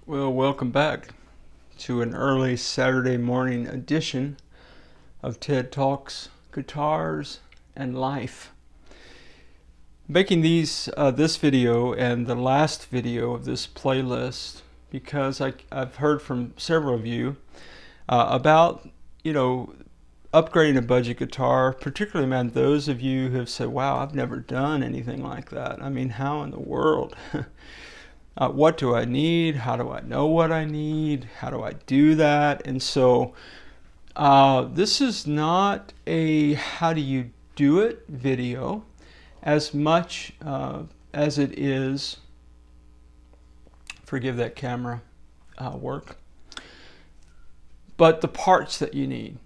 Well, welcome back to an early Saturday morning edition of TED Talks, Guitars, and Life. Making this video and the last video of this playlist because I've heard from several of you about, upgrading a budget guitar, particularly, man, those of you who have said, wow, I've never done anything like that. I mean, how in the world? What do I need? How do I know what I need? How do I do that? And so this is not a how do you do it video as much as it is, forgive that camera work, but the parts that you need.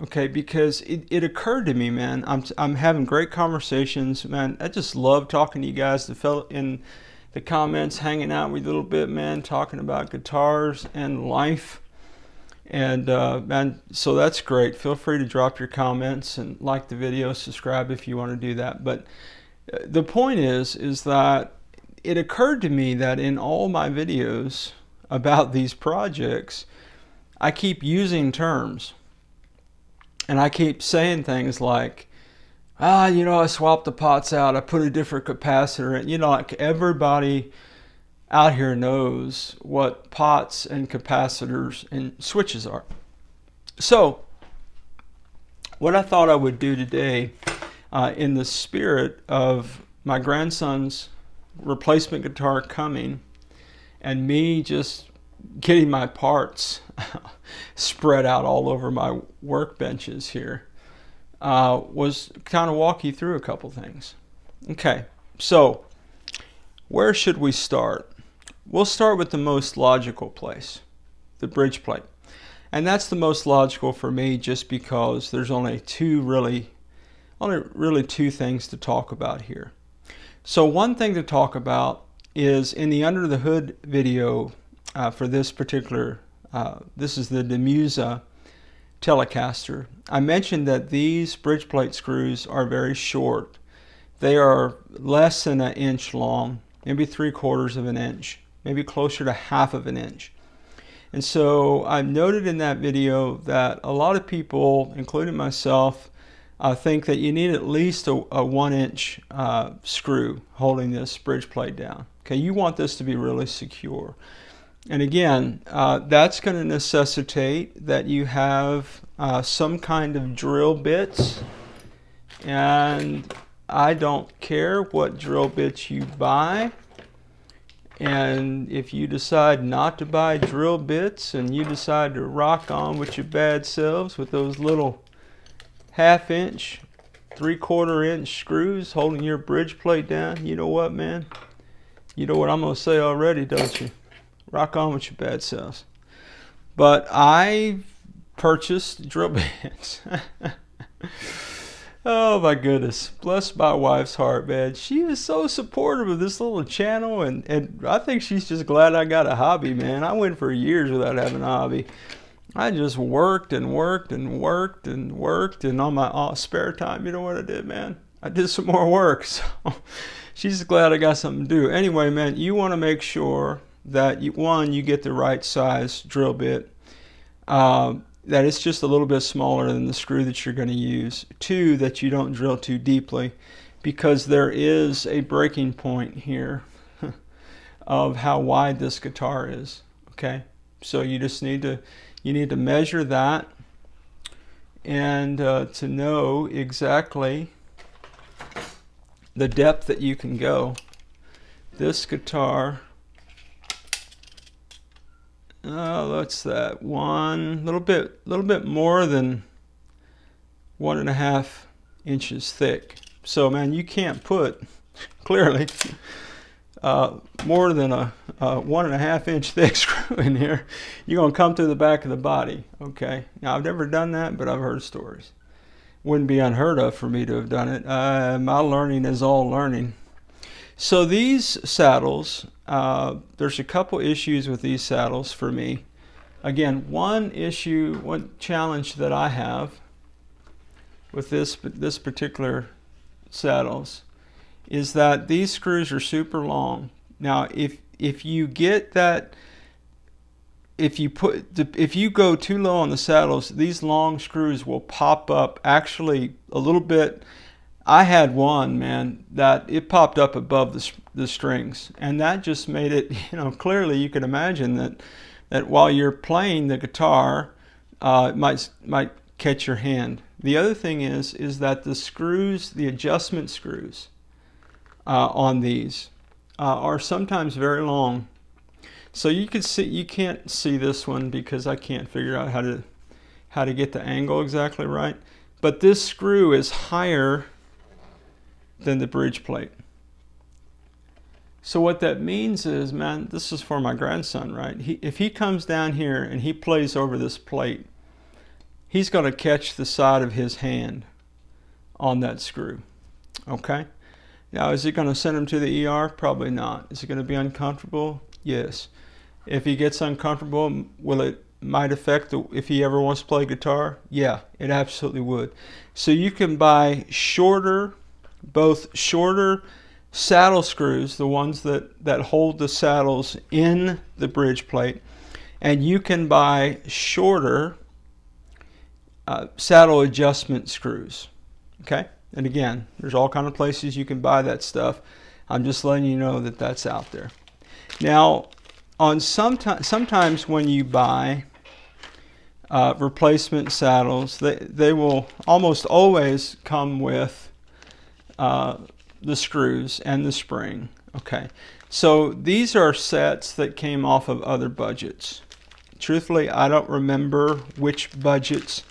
Okay, because it occurred to me, man, I'm having great conversations, man. I just love talking to you guys, the fellow in the comments, hanging out with you a little bit, man, talking about guitars and life. And man, so that's great. Feel free to drop your comments and like the video, subscribe if you want to do that. But the point is that it occurred to me that in all my videos about these projects, I keep using terms. And I keep saying things like, I swapped the pots out, I put a different capacitor in. Like everybody out here knows what pots and capacitors and switches are. So, what I thought I would do today, in the spirit of my grandson's replacement guitar coming, and me just getting my parts spread out all over my workbenches here, was kind of walk you through a couple things. Okay, so where should we start? We'll start with the most logical place, the bridge plate. And that's the most logical for me just because there's only really two things to talk about here. So one thing to talk about is in the under the hood video for this particular, this is the Demusa Telecaster. I mentioned that these bridge plate screws are very short. They are less than an inch long, maybe 3/4 of an inch, maybe closer to 1/2 of an inch. And so I noted in that video that a lot of people, including myself, think that you need at least a 1-inch screw holding this bridge plate down. Okay, you want this to be really secure. And again, that's going to necessitate that you have some kind of drill bits. And I don't care what drill bits you buy. And if you decide not to buy drill bits and you decide to rock on with your bad selves with those little 1/2 inch, 3/4 inch screws holding your bridge plate down, you know what, man? You know what I'm going to say already, don't you? Rock on with your bad selves. But I purchased drill bits. Oh my goodness. Bless my wife's heart, man. She is so supportive of this little channel, and I think she's just glad I got a hobby, man. I went for years without having a hobby. I just worked and worked and worked and worked, and on my spare time, you know what I did, man? I did some more work. So she's glad I got something to do. Anyway, man, you want to make sure that you get the right size drill bit, that it's just a little bit smaller than the screw that you're going to use. 2, that you don't drill too deeply, because there is a breaking point here of how wide this guitar is. Okay, so you just need to measure that and to know exactly the depth that you can go. This guitar, what's that? Little bit more than 1.5 inches thick. So, man, you can't put clearly more than a 1.5 inch thick screw in here. You're gonna come through the back of the body. Okay. Now, I've never done that, but I've heard stories. Wouldn't be unheard of for me to have done it. My learning is all learning. So these saddles, there's a couple issues with these saddles for me. Again, one challenge that I have with this particular saddles is that these screws are super long. Now, if you get that if you go too low on the saddles, these long screws will pop up actually a little bit. I had one, man, that it popped up above the strings, and that just made it, clearly you can imagine that while you're playing the guitar, it might catch your hand. The other thing is that the screws, the adjustment screws on these are sometimes very long. So you can't see this one because I can't figure out how to get the angle exactly right. But this screw is higher than the bridge plate. So what that means is, man, this is for my grandson, right? If he comes down here and he plays over this plate, he's going to catch the side of his hand on that screw. Okay? Now, is it going to send him to the ER? Probably not. Is it going to be uncomfortable? Yes. If he gets uncomfortable, might affect if he ever wants to play guitar? Yeah, it absolutely would. So you can buy both shorter saddle screws, the ones that hold the saddles in the bridge plate, and you can buy shorter saddle adjustment screws. Okay? And again, there's all kind of places you can buy that stuff. I'm just letting you know that that's out there. Now, sometimes when you buy replacement saddles, they will almost always come with the screws and the spring. Okay, so these are sets that came off of other budgets. Truthfully, I don't remember which budgets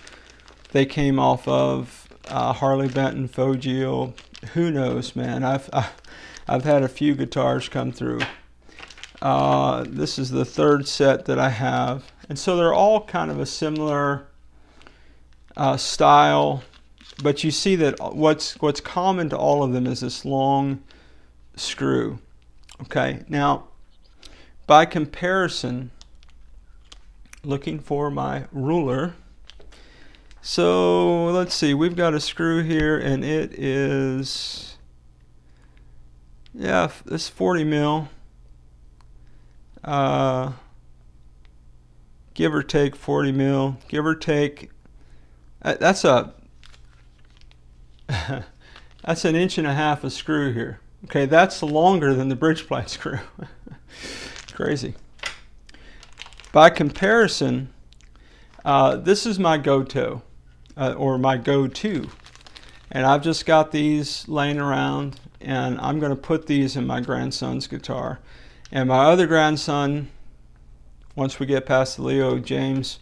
they came off of. Harley, Benton, Fojill, who knows, man. I've had a few guitars come through. This is the third set that I have, and so they're all kind of a similar style, but you see that what's common to all of them is this long screw. Okay, now by comparison, looking for my ruler, so let's see, we've got a screw here, and it is, yeah, this 40 mil. Give or take 40 mil, give or take, that's an 1.5 inches of screw here. Okay, that's longer than the bridge plate screw. Crazy. By comparison, this is my go-to, or my go-to, and I've just got these laying around, and I'm going to put these in my grandson's guitar. And my other grandson, once we get past the Leo James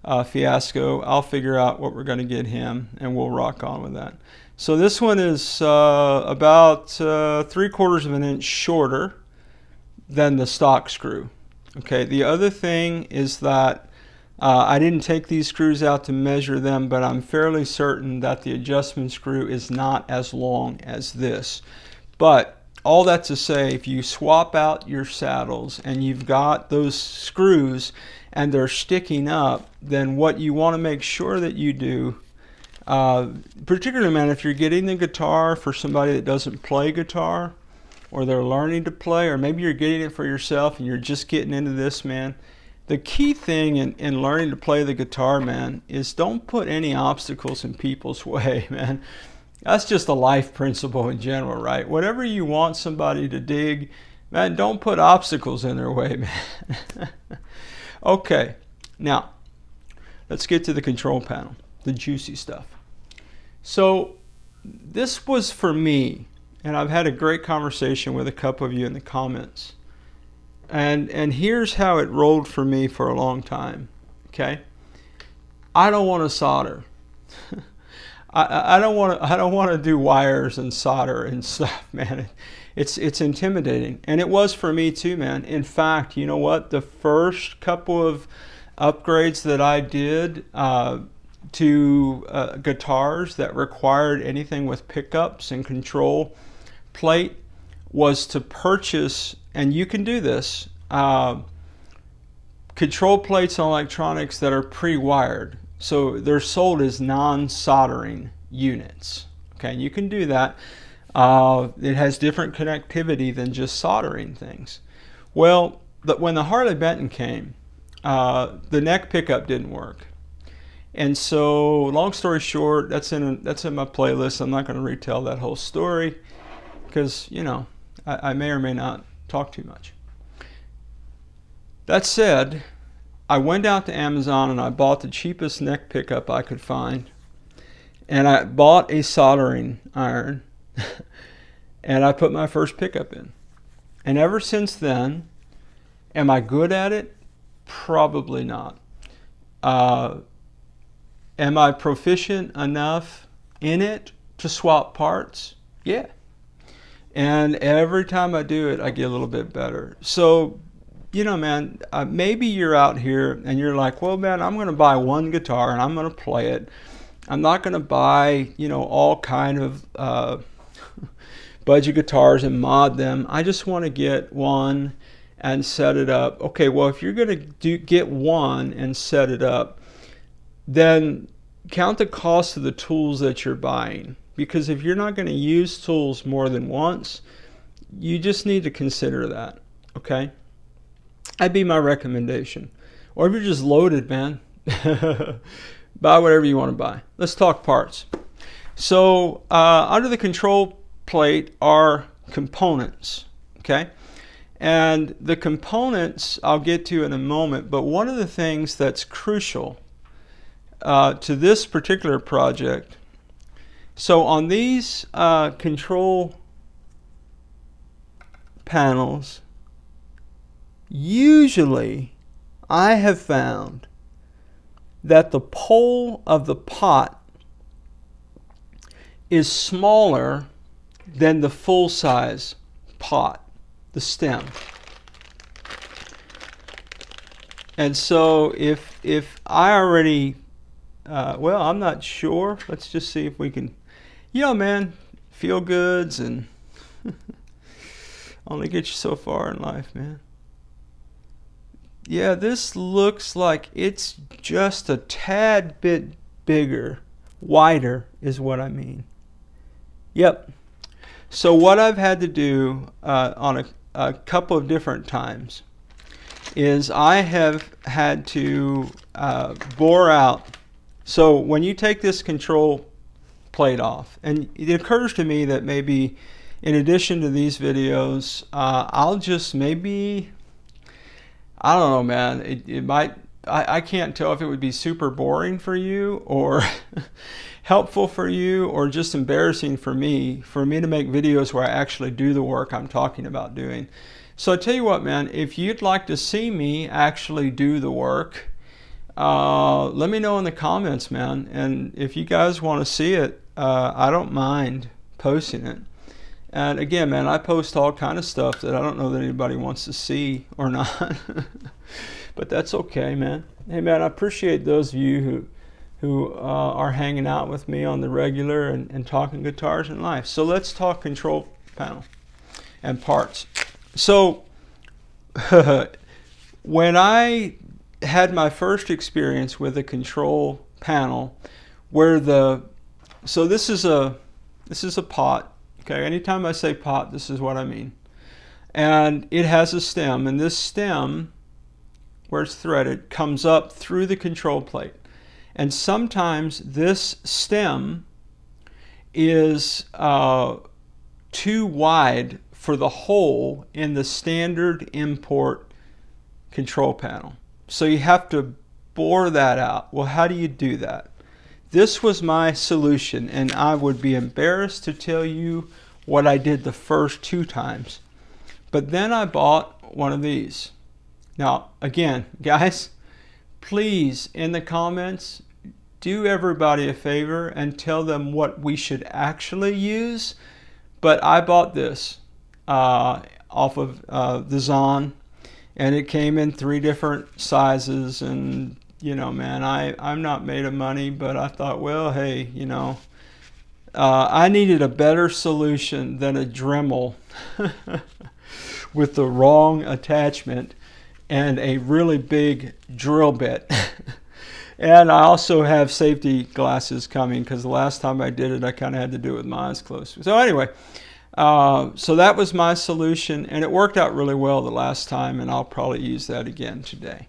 fiasco, I'll figure out what we're going to get him, and we'll rock on with that. So this one is about 3/4 of an inch shorter than the stock screw. Okay, the other thing is that I didn't take these screws out to measure them, but I'm fairly certain that the adjustment screw is not as long as this. But all that to say, if you swap out your saddles and you've got those screws and they're sticking up, then what you want to make sure that you do, particularly, man, if you're getting the guitar for somebody that doesn't play guitar, or they're learning to play, or maybe you're getting it for yourself and you're just getting into this, man, the key thing in learning to play the guitar, man, is don't put any obstacles in people's way, man. That's just a life principle in general, right? Whatever you want somebody to dig, man, don't put obstacles in their way, man. Okay, now let's get to the control panel, the juicy stuff. So this was for me, and I've had a great conversation with a couple of you in the comments. And here's how it rolled for me for a long time. Okay, I don't want to solder. I don't want to do wires and solder and stuff, man. It's intimidating, and it was for me too, man. In fact, you know what? The first couple of upgrades that I did to guitars that required anything with pickups and control plate was to purchase, and you can do this, control plates on electronics that are pre-wired. So they're sold as non-soldering units. Okay, and you can do that. It has different connectivity than just soldering things. Well, when the Harley Benton came, the neck pickup didn't work. And so, long story short, that's in my playlist. I'm not going to retell that whole story because, you know, I may or may not talk too much. That said, I went out to Amazon and I bought the cheapest neck pickup I could find. And I bought a soldering iron and I put my first pickup in. And ever since then, am I good at it? Probably not. Am I proficient enough in it to swap parts? Yeah. And every time I do it, I get a little bit better. So, you know, man, maybe you're out here and you're like, well, man, I'm going to buy one guitar and I'm going to play it. I'm not going to buy, you know, all kind of budget guitars and mod them. I just want to get one and set it up. Okay, well, if you're going to get one and set it up, then count the cost of the tools that you're buying. Because if you're not going to use tools more than once, you just need to consider that, okay? That'd be my recommendation. Or if you're just loaded, man, buy whatever you want to buy. Let's talk parts. So under the control plate are components, okay? And the components I'll get to in a moment, but one of the things that's crucial to this particular project, so on these control panels, usually I have found that the pole of the pot is smaller than the full size pot, the stem. And so if I already well, I'm not sure. Let's just see if we can, you know, man, feel goods and only get you so far in life, man. Yeah, this looks like it's just a tad bit bigger, wider is what I mean. Yep. So what I've had to do on a couple of different times is I have had to bore out. So when you take this control plate off, and it occurs to me that maybe in addition to these videos, I'll just maybe, I don't know, man, it might, I can't tell if it would be super boring for you or helpful for you or just embarrassing for me to make videos where I actually do the work I'm talking about doing. So I tell you what, man, if you'd like to see me actually do the work, let me know in the comments, man. And if you guys want to see it, I don't mind posting it. And again, man, I post all kind of stuff that I don't know that anybody wants to see or not. But that's okay, man. Hey, man, I appreciate those of you who are hanging out with me on the regular and talking guitars and life. So let's talk control panel and parts. So when I had my first experience with a control panel where so this is a pot, okay? Anytime I say pot, this is what I mean. And it has a stem, and this stem, where it's threaded, comes up through the control plate. And sometimes this stem is too wide for the hole in the standard import control panel. So you have to bore that out. Well, how do you do that? This was my solution, and I would be embarrassed to tell you what I did the first 2 times. But then I bought one of these. Now, again, guys, please, in the comments, do everybody a favor and tell them what we should actually use. But I bought this off of the Zon. And it came in 3 different sizes, and you know, man, I'm not made of money, but I thought, well, hey, you know, I needed a better solution than a Dremel with the wrong attachment and a really big drill bit. And I also have safety glasses coming because the last time I did it, I kind of had to do it with my eyes closed. So anyway. So that was my solution, and it worked out really well the last time, and I'll probably use that again today.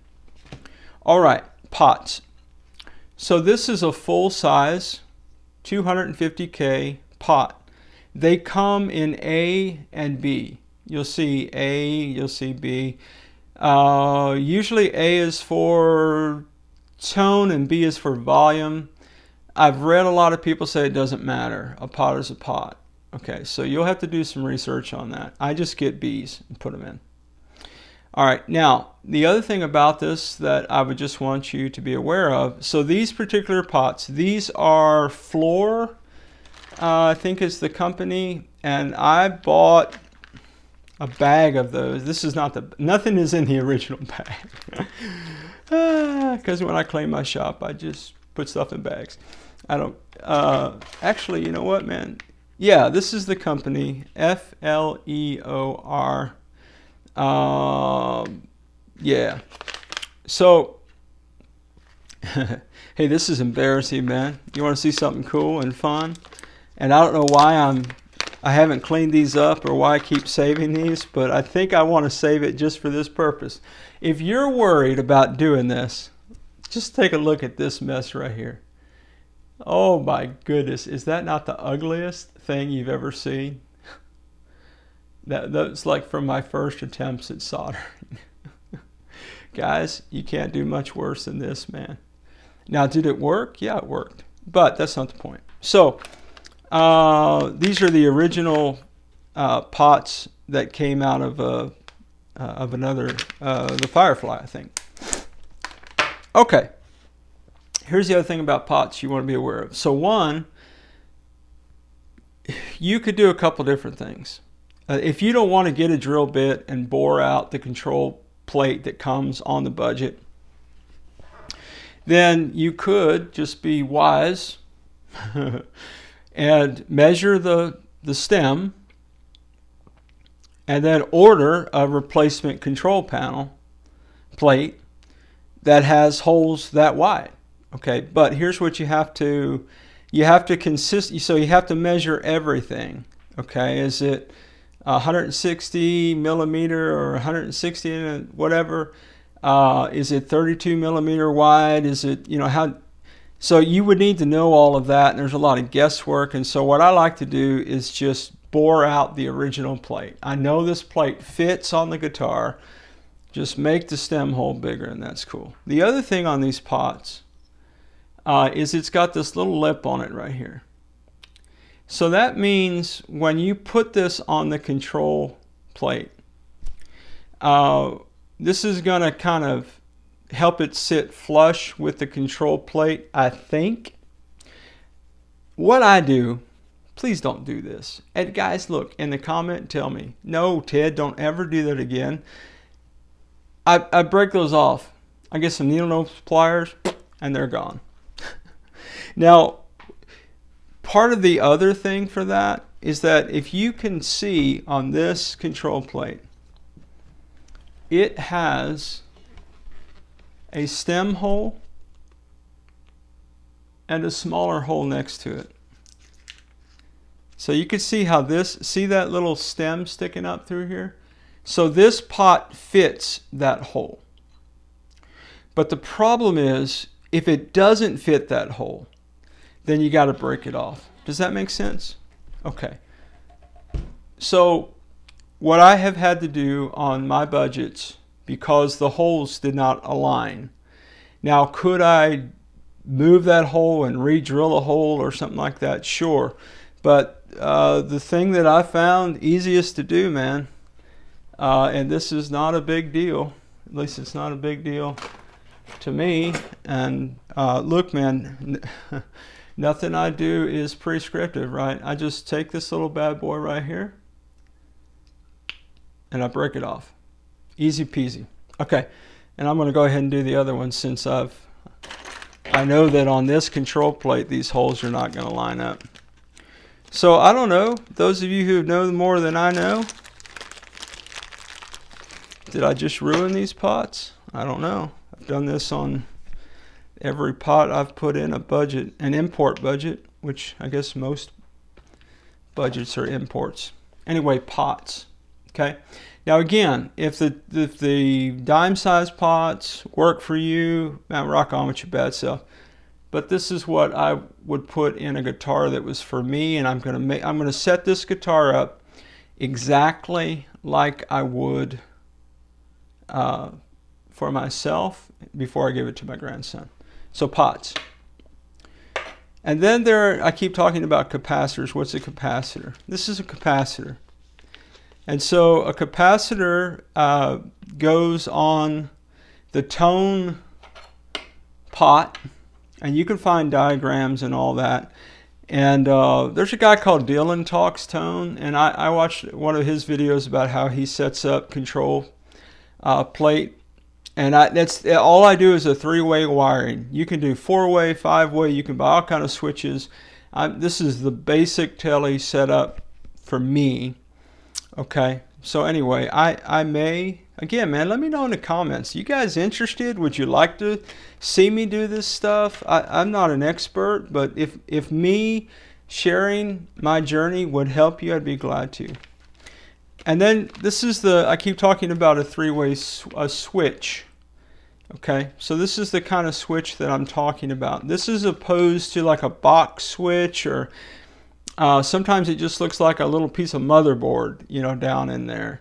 All right, pots. So this is a full size 250K pot. They come in A and B. You'll see A, you'll see B. Usually A is for tone and B is for volume. I've read a lot of people say it doesn't matter. A pot is a pot. Okay, so you'll have to do some research on that. I just get B's and put them in. All right, now the other thing about this that I would just want you to be aware of, so these particular pots, these are Floor, I think is the company, and I bought a bag of those. This is not nothing is in the original bag. Because when I clean my shop, I just put stuff in bags. I don't, actually, you know what, man? Yeah, this is the company, FLEOR. Yeah. So, hey, this is embarrassing, man. You want to see something cool and fun? And I don't know why I haven't cleaned these up or why I keep saving these, but I think I want to save it just for this purpose. If you're worried about doing this, just take a look at this mess right here. Oh my goodness, is that not the ugliest thing you've ever seen? That's like from my first attempts at soldering. Guys, you can't do much worse than this, man. Now, did it work? Yeah, it worked. But that's not the point. So, these are the original pots that came out of another, the FireFly, I think. Okay. Here's the other thing about pots you want to be aware of. So one, you could do a couple different things. If you don't want to get a drill bit and bore out the control plate that comes on the budget, then you could just be wise and measure the stem and then order a replacement control panel plate that has holes that wide. Okay, but here's what you have to so you have to measure everything. Okay, is it 160 millimeter or 160 and whatever? Is it 32 millimeter wide? Is it, you know, how? So you would need to know all of that, and there's a lot of guesswork. And so what I like to do is just bore out the original plate. I know this plate fits on the guitar. Just make the stem hole bigger, and that's cool. The other thing on these pots is it's got this little lip on it right here. So that means when you put this on the control plate, this is going to kind of help it sit flush with the control plate, I think. What I do, please don't do this. And guys, look, in the comment, tell me, no, Ted, don't ever do that again. I break those off. I get some needle nose pliers, and they're gone. Now, part of the other thing for that is that if you can see on this control plate, it has a stem hole and a smaller hole next to it. So you can see how see that little stem sticking up through here? So this pot fits that hole. But the problem is, if it doesn't fit that hole, then you got to break it off. Does that make sense? Okay. So what I have had to do on my budgets, because the holes did not align. Now, could I move that hole and re-drill a hole or something like that? Sure. But the thing that I found easiest to do, man, and this is not a big deal, at least it's not a big deal to me. And look, man, nothing I do is prescriptive, right? I just take this little bad boy right here and I break it off. Easy peasy. Okay, and I'm going to go ahead and do the other one since I know that on this control plate these holes are not going to line up. So I don't know, those of you who know more than I know, did I just ruin these pots? I don't know. I've done this on every pot I've put in a budget, an import budget, which I guess most budgets are imports. Anyway, pots. Okay. Now again, if the dime size pots work for you, man, rock on with your bad self. But this is what I would put in a guitar that was for me, and I'm gonna set this guitar up exactly like I would for myself before I give it to my grandson. So pots. And then I keep talking about capacitors. What's a capacitor? This is a capacitor. And so a capacitor goes on the tone pot, and you can find diagrams and all that. And there's a guy called Dylan Talks Tone, and I watched one of his videos about how he sets up control plate. And that's all I do is a 3-way wiring. You can do 4-way, 5-way. You can buy all kind of switches. This is the basic tele setup for me. Okay. So anyway, I may, again, man, let me know in the comments. You guys interested? Would you like to see me do this stuff? I'm not an expert, but if me sharing my journey would help you, I'd be glad to. And then this is I keep talking about a 3-way switch. Okay, so this is the kind of switch that I'm talking about. This is opposed to like a box switch, or sometimes it just looks like a little piece of motherboard, you know, down in there.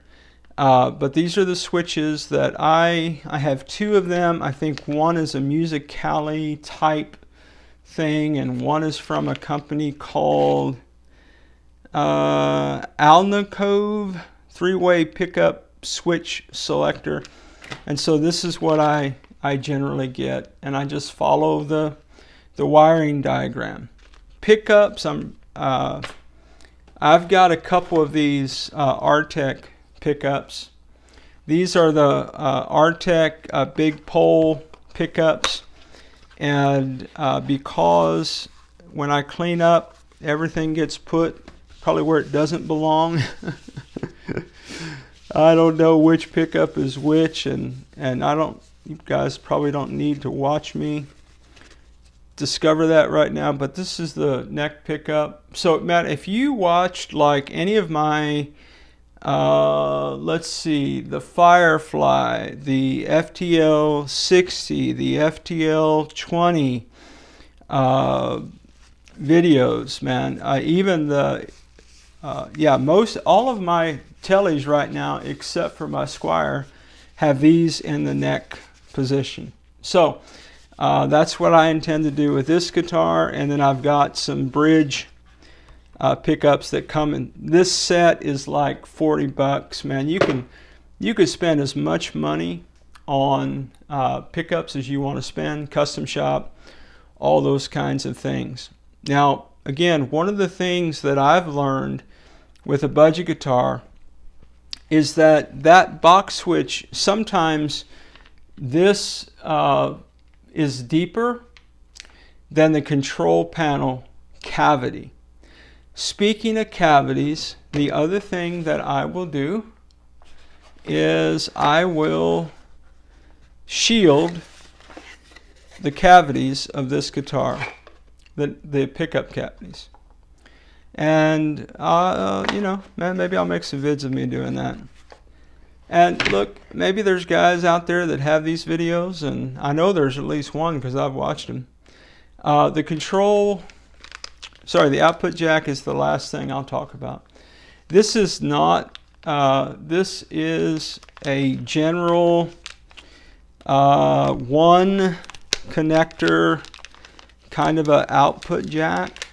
But these are the switches that I have 2 of them. I think one is a Musicali type thing, and one is from a company called Alnicove 3-way pickup switch selector. And so this is what I generally get, and I just follow the wiring diagram. Pickups, I've got a couple of these Artec pickups. These are the Artec big pole pickups, and because when I clean up, everything gets put probably where it doesn't belong. I don't know which pickup is which, and you guys probably don't need to watch me discover that right now, but this is the neck pickup. So Matt, if you watched like any of my let's see, the FireFly, the FTL 60, the FTL 20 videos, man, even the all of my teles right now, except for my Squire, have these in the neck position. So that's what I intend to do with this guitar. And then I've got some bridge pickups that come in. This set is like $40, man. You could spend as much money on pickups as you want to spend, custom shop, all those kinds of things. Now, again, one of the things that I've learned with a budget guitar is that box switch, sometimes this is deeper than the control panel cavity. Speaking of cavities, the other thing that I will do is I will shield the cavities of this guitar, the pickup cavities. And you know, man, maybe I'll make some vids of me doing that. And look, maybe there's guys out there that have these videos, and I know there's at least one because I've watched them. The output jack is the last thing I'll talk about. This is not, this is a general one connector kind of a output jack.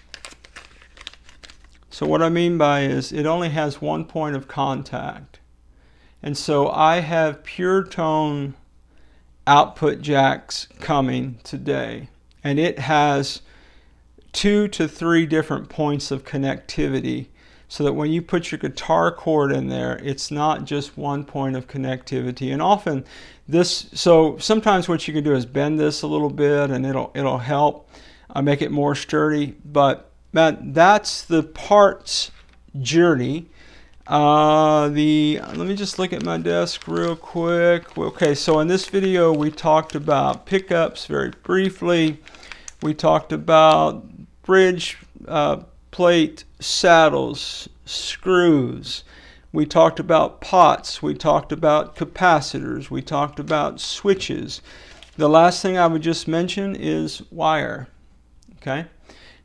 So what I mean by is it only has one point of contact. And so I have pure tone output jacks coming today, and it has 2 to 3 different points of connectivity, so that when you put your guitar cord in there, it's not just one point of connectivity. And often so sometimes what you can do is bend this a little bit, and it'll help make it more sturdy. But man, that's the parts journey. Let me just look at my desk real quick. Okay, so in this video we talked about pickups very briefly. We talked about bridge plate saddles, screws. We talked about pots. We talked about capacitors. We talked about switches. The last thing I would just mention is wire. Okay.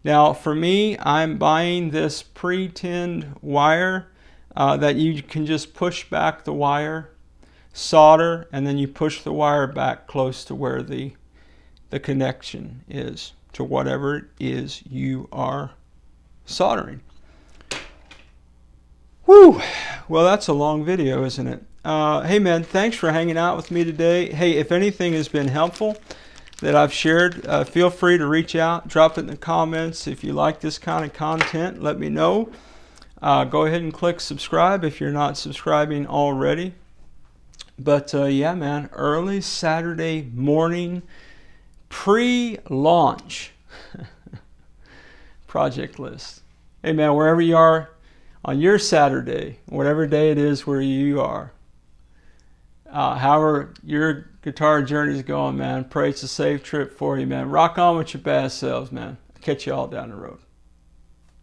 Now for me, I'm buying this pre-tinned wire that you can just push back the wire, solder, and then you push the wire back close to where the connection is to whatever it is you are soldering. Whew! Well, that's a long video, isn't it? Hey man, thanks for hanging out with me today. Hey, if anything has been helpful that I've shared, feel free to reach out, drop it in the comments. If you like this kind of content, let me know. Go ahead and click subscribe if you're not subscribing already. But yeah, man, early Saturday morning, pre-launch project list. Hey man, wherever you are on your Saturday, whatever day it is where you are, however your guitar journey is going, man, pray it's a safe trip for you, man. Rock on with your bad selves, man. I'll catch you all down the road.